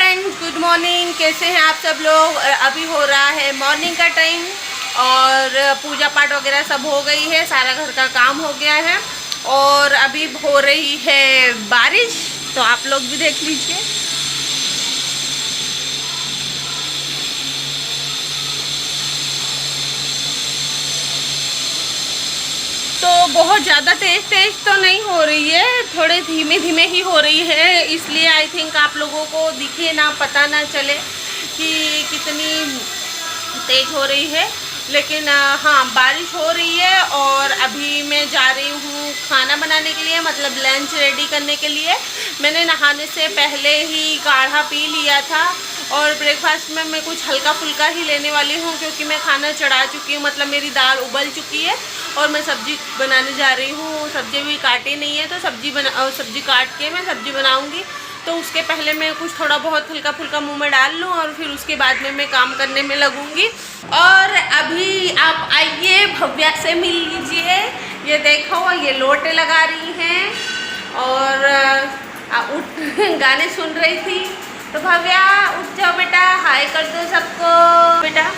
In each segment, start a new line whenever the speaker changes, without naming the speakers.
Friends, good morning. कैसे हैं आप सब लोग। अभी हो रहा है मॉर्निंग का टाइम और पूजा पाठ वगैरह सब हो गई है, सारा घर का काम हो गया है और अभी हो रही है बारिश, तो आप लोग भी देख लीजिए। तो बहुत ज़्यादा तेज तो नहीं हो रही है, थोड़े धीमे धीमे ही हो रही है, इसलिए आई थिंक आप लोगों को दिखे ना, पता ना चले कि कितनी तेज हो रही है। लेकिन हाँ, बारिश हो रही है और अभी मैं जा रही हूँ खाना बनाने के लिए, मतलब लंच रेडी करने के लिए। मैंने नहाने से पहले ही काढ़ा पी लिया था और ब्रेकफास्ट में मैं कुछ हल्का फुल्का ही लेने वाली हूँ, क्योंकि मैं खाना चढ़ा चुकी हूँ, मतलब मेरी दाल उबल चुकी है और मैं सब्जी बनाने जा रही हूँ। सब्जी भी काटी नहीं है, तो सब्जी काट के मैं सब्जी बनाऊँगी। तो उसके पहले मैं कुछ थोड़ा बहुत हल्का फुल्का मुंह में डाल लूँ और फिर उसके बाद में मैं काम करने में लगूंगी। और अभी आप आइए, भव्या से मिल लीजिए। ये देखो, ये लोटे लगा रही हैं और उठ गाने सुन रही थी। तो भव्या उठ जाओ बेटा, हाय कर दो सबको बेटा।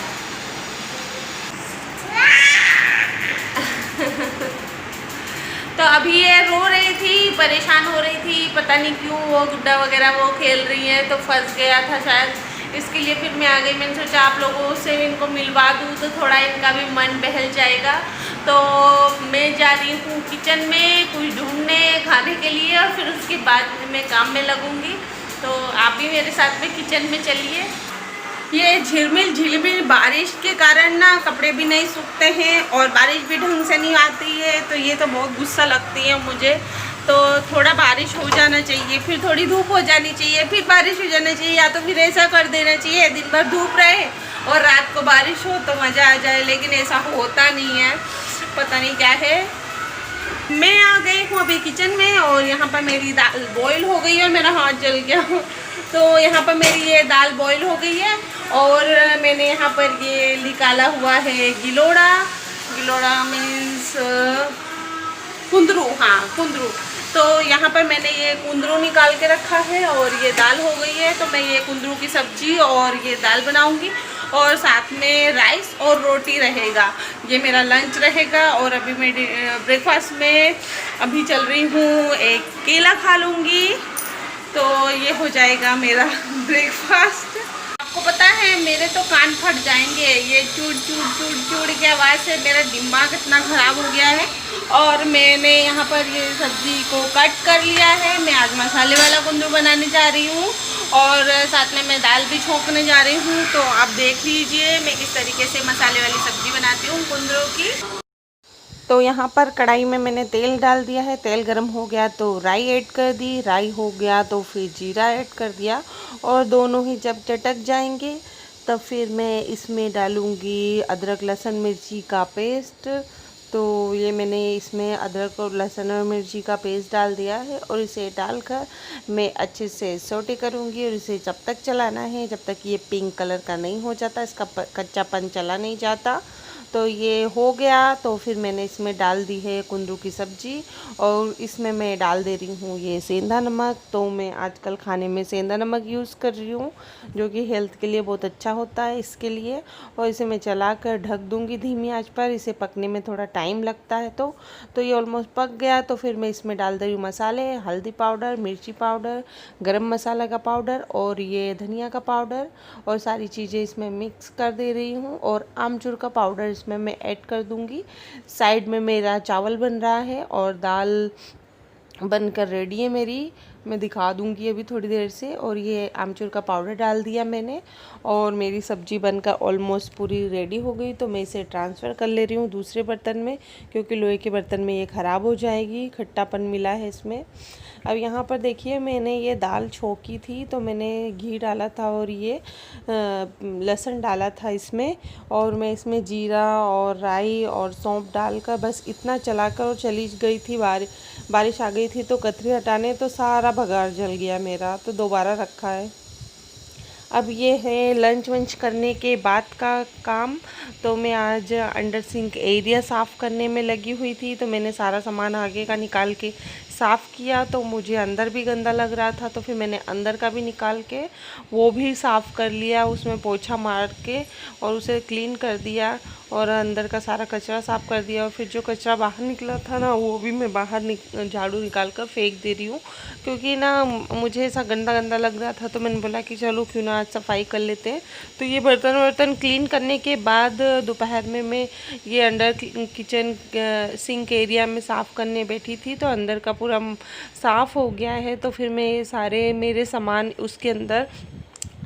तो अभी ये रो रही थी, परेशान हो रही थी, पता नहीं क्यों, वो गुड्डा वगैरह वो खेल रही है तो फंस गया था शायद, इसके लिए फिर मैं आ गई। मैंने सोचा आप लोगों से इनको मिलवा दूँ तो थोड़ा इनका भी मन बहल जाएगा। तो मैं जा रही हूँ किचन में कुछ ढूंढने खाने के लिए और फिर उसके बाद मैं काम में लगूँगी। तो आप भी मेरे साथ में किचन में चलिए। ये झिलमिल बारिश के कारण ना कपड़े भी नहीं सूखते हैं और बारिश भी ढंग से नहीं आती है, तो ये तो बहुत गुस्सा लगती है मुझे। तो थोड़ा बारिश हो जाना चाहिए, फिर थोड़ी धूप हो जानी चाहिए, फिर बारिश हो जाना चाहिए, या तो फिर ऐसा कर देना चाहिए दिन भर धूप रहे और रात को बारिश हो तो मज़ा आ जाए, लेकिन ऐसा होता नहीं है, पता नहीं क्या है। मैं आ गई हूँ अभी किचन में और यहाँ पर मेरी दाल बॉईल हो गई है और मेरा हाथ जल गया। तो यहाँ पर मेरी ये दाल बॉईल हो गई है और मैंने यहाँ पर ये निकाला हुआ है गिलोड़ा मीन्स कुंदरू, हाँ कुंदरू। तो यहाँ पर मैंने ये कुंदरू निकाल के रखा है और ये दाल हो गई है। तो मैं ये कुंदरू की सब्जी और ये दाल बनाऊँगी और साथ में राइस और रोटी रहेगा, ये मेरा लंच रहेगा। और अभी मैं ब्रेकफास्ट में अभी चल रही हूँ, एक केला खा लूँगी, तो ये हो जाएगा मेरा ब्रेकफास्ट। आपको पता है मेरे तो कान फट जाएंगे, ये चूड़ की आवाज़ से मेरा दिमाग इतना ख़राब हो गया है। और मैंने यहाँ पर ये सब्ज़ी को कट कर लिया है। मैं आज मसाले वाला कुंदरू बनाने जा रही हूँ और साथ में मैं दाल भी छोंकने जा रही हूँ। तो आप देख लीजिए मैं किस तरीके से मसाले वाली सब्ज़ी बनाती हूँ कुंदरू की। तो यहाँ पर कढ़ाई में मैंने तेल डाल दिया है, तेल गरम हो गया तो राई ऐड कर दी, राई हो गया तो फिर जीरा ऐड कर दिया और दोनों ही जब चटक जाएंगे तब फिर मैं इसमें डालूँगी अदरक लहसुन मिर्ची का पेस्ट। तो ये मैंने इसमें अदरक और लहसुन और मिर्ची का पेस्ट डाल दिया है और इसे डालकर मैं अच्छे से सौटे करूँगी और इसे जब तक चलाना है जब तक ये पिंक कलर का नहीं हो जाता, इसका कच्चापन चला नहीं जाता। तो ये हो गया तो फिर मैंने इसमें डाल दी है कुंदरू की सब्ज़ी और इसमें मैं डाल दे रही हूँ ये सेंधा नमक। तो मैं आजकल खाने में सेंधा नमक यूज़ कर रही हूँ, जो कि हेल्थ के लिए बहुत अच्छा होता है इसके लिए। और इसे मैं चलाकर ढक दूँगी धीमी आंच पर, इसे पकने में थोड़ा टाइम लगता है। तो ये ऑलमोस्ट पक गया तो फिर मैं इसमें डाल दे रही हूँ मसाले, हल्दी पाउडर, मिर्ची पाउडर, गरम मसाला का पाउडर और ये धनिया का पाउडर और सारी चीज़ें इसमें मिक्स कर दे रही हूँ और आमचूर का पाउडर इसमें मैं ऐड कर दूंगी। साइड में मेरा चावल बन रहा है और दाल बनकर रेडी है मेरी, मैं दिखा दूंगी अभी थोड़ी देर से। और ये आमचूर का पाउडर डाल दिया मैंने और मेरी सब्ज़ी बनकर ऑलमोस्ट पूरी रेडी हो गई। तो मैं इसे ट्रांसफ़र कर ले रही हूँ दूसरे बर्तन में, क्योंकि लोहे के बर्तन में ये ख़राब हो जाएगी, खट्टापन मिला है इसमें। अब यहाँ पर देखिए मैंने ये दाल छोंकी थी तो मैंने घी डाला था और ये लहसुन डाला था इसमें, और मैं इसमें जीरा और राई और सौंफ डालकर बस इतना चलाकर और चली गई थी। बारिश आ गई थी तो कतरी हटाने, तो सारा भगार जल गया मेरा, तो दोबारा रखा है। अब ये है लंच वंच करने के बाद का काम। तो मैं आज अंडर सिंक एरिया साफ़ करने में लगी हुई थी, तो मैंने सारा सामान आगे का निकाल के
साफ़ किया तो मुझे अंदर भी गंदा लग रहा था, तो फिर मैंने अंदर का भी निकाल के वो भी साफ़ कर लिया, उसमें पोछा मार के और उसे क्लीन कर दिया और अंदर का सारा कचरा साफ़ कर दिया। और फिर जो कचरा बाहर निकला था ना, वो भी मैं बाहर झाड़ू निकाल कर फेंक दे रही हूँ, क्योंकि ना मुझे ऐसा गंदा गंदा लग रहा था। तो मैंने बोला कि चलो क्यों ना आज सफाई कर लेते हैं। तो ये बर्तन क्लीन करने के बाद दोपहर में मैं ये अंडर किचन सिंक एरिया में साफ़ करने बैठी थी, तो अंदर का पूरा साफ़ हो गया है। तो फिर मैं ये सारे मेरे सामान उसके अंदर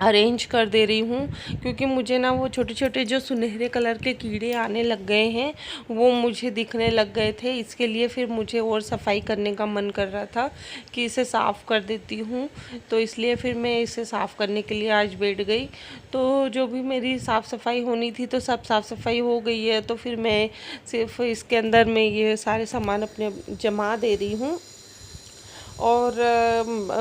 अरेंज कर दे रही हूँ, क्योंकि मुझे ना वो छोटे छोटे जो सुनहरे कलर के कीड़े आने लग गए हैं, वो मुझे दिखने लग गए थे। इसके लिए फिर मुझे और सफाई करने का मन कर रहा था कि इसे साफ़ कर देती हूँ, तो इसलिए फिर मैं इसे साफ़ करने के लिए आज बैठ गई। तो जो भी मेरी साफ़ सफाई होनी थी तो सब साफ़ सफाई हो गई है। तो फिर मैं सिर्फ इसके अंदर मैं ये सारे सामान अपने जमा दे रही हूँ। और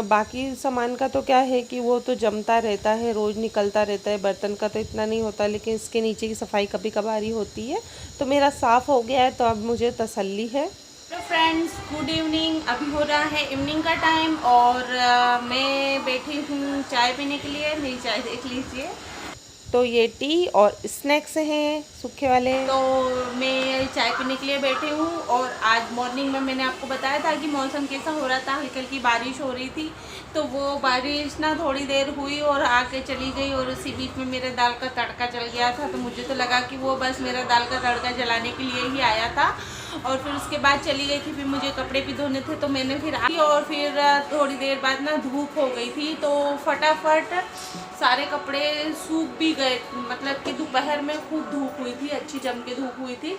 बाकी सामान का तो क्या है कि वो तो जमता रहता है, रोज़ निकलता रहता है। बर्तन का तो इतना नहीं होता, लेकिन इसके नीचे की सफाई कभी कभारी होती है। तो मेरा साफ़ हो गया है, तो अब मुझे तसल्ली है।
तो फ्रेंड्स, गुड इवनिंग। अभी हो रहा है इवनिंग का टाइम और मैं बैठी हूँ चाय पीने के लिए। मेरी चाय देख लीजिए।
तो ये टी और स्नैक्स हैं सूखे वाले।
तो मैं चाय पीने के लिए बैठी हूँ और आज मॉर्निंग में मैंने आपको बताया था कि मौसम कैसा हो रहा था, हल्की हल्की बारिश हो रही थी। तो वो बारिश ना थोड़ी देर हुई और आके चली गई और उसी बीच में मेरे दाल का तड़का चल गया था। तो मुझे तो लगा कि वो बस मेरा दाल का तड़का जलाने के लिए ही आया था और फिर उसके बाद चली गई थी। फिर मुझे कपड़े भी धोने थे, तो मैंने फिर आई और फिर थोड़ी देर बाद ना धूप हो गई थी, तो फटाफट सारे कपड़े सूख भी गए। मतलब कि दोपहर में खूब धूप हुई थी, अच्छी जम के धूप हुई थी,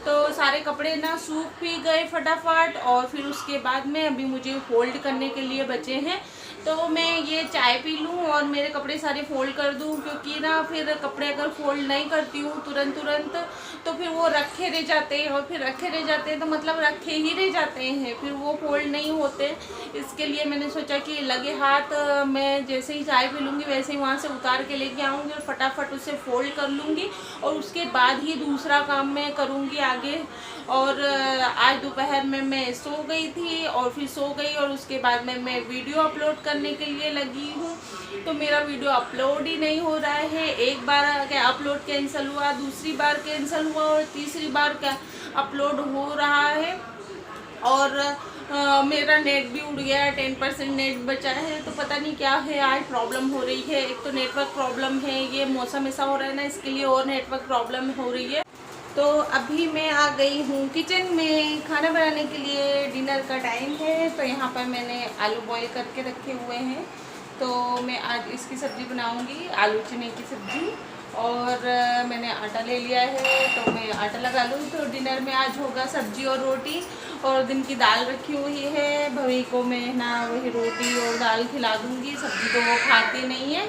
तो सारे कपड़े ना सूख भी गए फटाफट। और फिर उसके बाद में अभी मुझे फोल्ड करने के लिए बचे हैं, तो मैं ये चाय पी लूँ और मेरे कपड़े सारे फोल्ड कर दूँ, क्योंकि ना फिर कपड़े अगर फोल्ड नहीं करती हूँ तुरंत तो फिर वो रखे रह जाते हैं और फिर रखे रह जाते हैं तो मतलब रखे ही रह जाते हैं, फिर वो फोल्ड नहीं होते। इसके लिए मैंने सोचा कि लगे हाथ मैं जैसे ही चाय पी लूँगी वैसे ही वहाँ से उतार के लेके आऊँगी और फटाफट उसे फोल्ड कर लूँगी और उसके बाद ही दूसरा काम मैं करूँगी आगे। और आज दोपहर में मैं सो गई थी और फिर सो गई और उसके बाद में मैं वीडियो अपलोड करने के लिए लगी हूँ, तो मेरा वीडियो अपलोड ही नहीं हो रहा है। एक बार क्या अपलोड कैंसिल हुआ, दूसरी बार कैंसिल हुआ और तीसरी बार क्या अपलोड हो रहा है। और मेरा नेट भी उड़ गया, 10% नेट बचा है, तो पता नहीं क्या है आज प्रॉब्लम हो रही है। एक तो नेटवर्क प्रॉब्लम है, ये मौसम ऐसा हो रहा है ना, इसके लिए और नेटवर्क प्रॉब्लम हो रही है। तो अभी मैं आ गई हूँ किचन में खाना बनाने के लिए। डिनर का टाइम है, तो यहाँ पर मैंने आलू बॉईल करके रखे हुए हैं, तो मैं आज इसकी सब्ज़ी बनाऊँगी, आलू चने की सब्ज़ी। और मैंने आटा ले लिया है, तो मैं आटा लगा लूँ। तो डिनर में आज होगा सब्जी और रोटी, और दिन की दाल रखी हुई है। भवी को मैं ना वही रोटी और दाल खिला दूँगी, सब्जी तो वो खाती नहीं है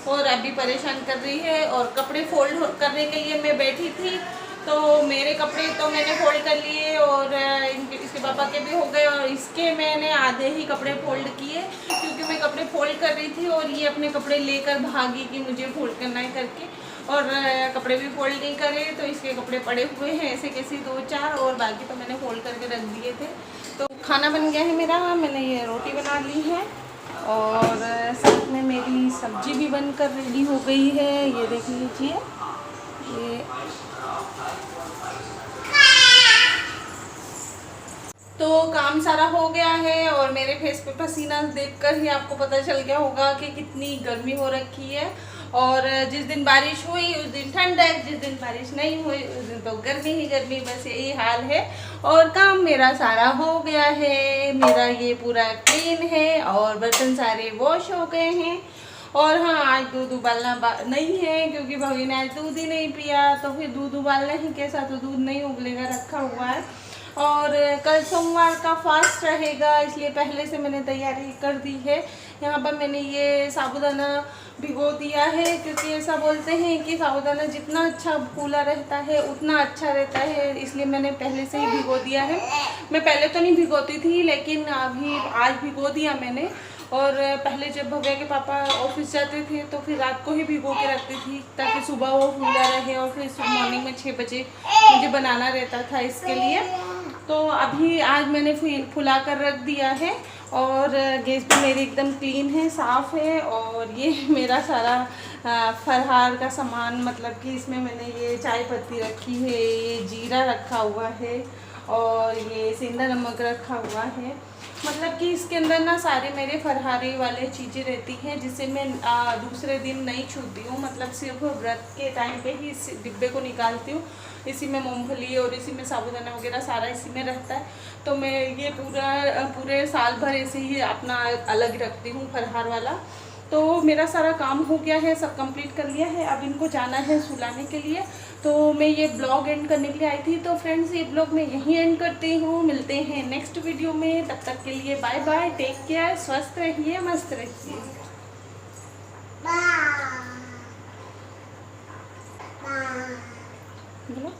और अभी परेशान कर रही है। और कपड़े फोल्ड करने के लिए मैं बैठी थी, तो मेरे कपड़े तो मैंने फोल्ड कर लिए और इसके पापा के भी हो गए और इसके मैंने आधे ही कपड़े फोल्ड किए, क्योंकि मैं कपड़े फोल्ड कर रही थी और ये अपने कपड़े लेकर भागी कि मुझे फोल्ड करना है करके, और कपड़े भी फोल्ड नहीं करे। तो इसके कपड़े पड़े हुए हैं ऐसे कैसे 2-4, और बाकी तो मैंने फोल्ड करके रख दिए थे। तो खाना बन गया है मेरा, मैंने ये रोटी बना ली है और साथ में मेरी सब्जी भी बनकर रेडी हो गई है। ये देख लीजिए, ये तो काम सारा हो गया है और मेरे फेस पे पसीना देखकर ही आपको पता चल गया होगा कि कितनी गर्मी हो रखी है। और जिस दिन बारिश हुई उस दिन ठंडक, जिस दिन बारिश नहीं हुई उस दिन तो गर्मी ही गर्मी, बस यही हाल है। और काम मेरा सारा हो गया है, मेरा ये पूरा क्लीन है और बर्तन सारे वॉश हो गए हैं। और हाँ, आज दूध उबालना नहीं है, क्योंकि भवी ने आज दूध ही नहीं पिया, तो फिर दूध उबालना ही कैसा, तो दूध नहीं उबलेगा, रखा हुआ है। और कल सोमवार का फास्ट रहेगा, इसलिए पहले से मैंने तैयारी कर दी है। यहाँ पर मैंने ये साबूदाना भिगो दिया है, क्योंकि ऐसा बोलते हैं कि साबूदाना जितना अच्छा फूला रहता है उतना अच्छा रहता है, इसलिए मैंने पहले से ही भिगो दिया है। मैं पहले तो नहीं भिगोती थी, लेकिन अभी आज भिगो दिया मैंने। और पहले जब भव्या के पापा ऑफिस जाते थे तो फिर रात को ही भिगो के रखती थी, ताकि सुबह वो फूला रहे और फिर मॉर्निंग में 6 बजे मुझे बनाना रहता था इसके लिए। तो अभी आज मैंने फुला कर रख दिया है और गैस भी मेरी एकदम क्लीन है, साफ़ है। और ये मेरा सारा फरहार का सामान, मतलब कि इसमें मैंने ये चाय पत्ती रखी है, ये जीरा रखा हुआ है और ये सेंधा नमक रखा हुआ है। मतलब कि इसके अंदर ना सारे मेरे फरहारी वाले चीज़ें रहती हैं जिसे मैं दूसरे दिन नहीं छूती हूँ। मतलब सिर्फ व्रत के टाइम पे ही इस डिब्बे को निकालती हूँ। इसी में मूंगफली और इसी में साबूदाना वगैरह सारा इसी में रहता है। तो मैं ये पूरे साल भर ऐसे ही अपना अलग रखती हूँ फरहार वाला। तो मेरा सारा काम हो गया है, सब कंप्लीट कर लिया है। अब इनको जाना है सुलाने के लिए। तो मैं ये ब्लॉग एंड करने के लिए आई थी। तो फ्रेंड्स, ये ब्लॉग मैं यहीं एंड करती हूँ। मिलते हैं नेक्स्ट वीडियो में, तब तक के लिए बाय बाय, टेक केयर, स्वस्थ रहिए, मस्त रहिए। बोलो।